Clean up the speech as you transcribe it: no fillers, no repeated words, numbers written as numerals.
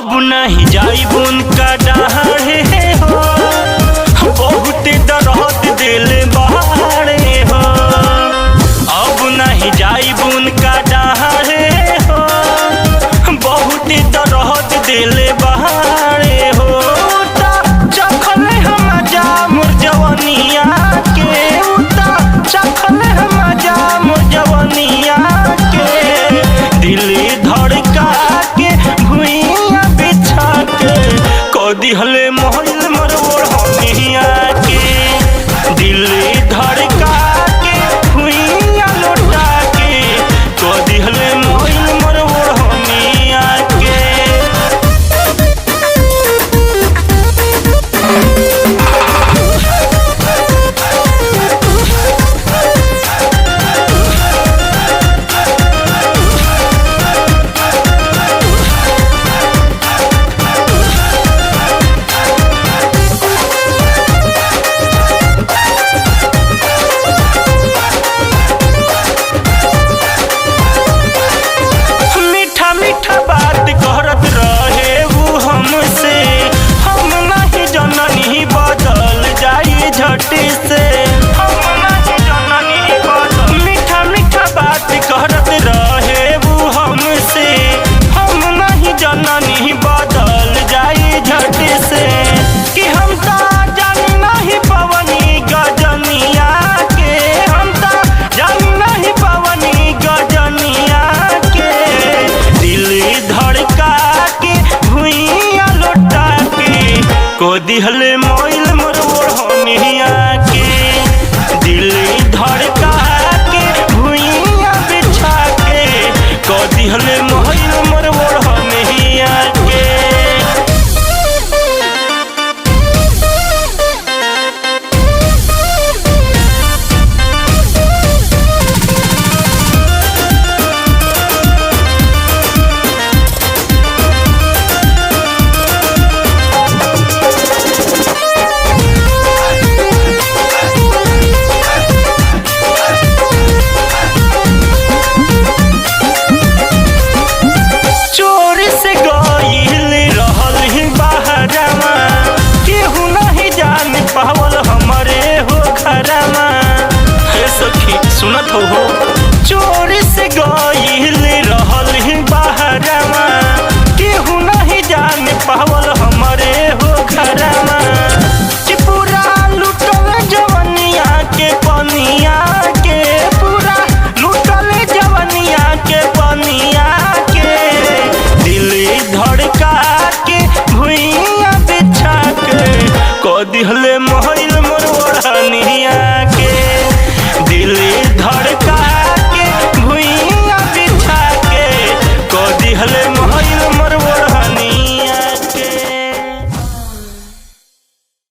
अब नहीं जाइब उनका डहारे हो, बहुत दर्द दिल बहारे हो। अब नहीं जाइब उनका डहारे हो, बहुत दर्द दिल बहारे हो। चखल हम जामुर जवनिया के, चखल हम जामुर जवनिया के, दिल धड़का के भुइया बिछा के कदी हले मोहिल मोर ओढ़निया के, दिल धड़का के भुइया लौटा के कदी हले मोहिल मोर ओढ़निया के। बात करत रहे वो हमसे, हम नहीं जननी बदल जाई झटी से, हम नहीं जननी बदल। मीठा मीठा बात करत रहे वो हमसे, हम नहीं जननी बदल जाई झटी से। कि हम तो जान नहीं पवनी गजनिया के, हम तो जान नहीं पवनी गजनिया के, दिल धड़का के भुइया लौटा के को दिहले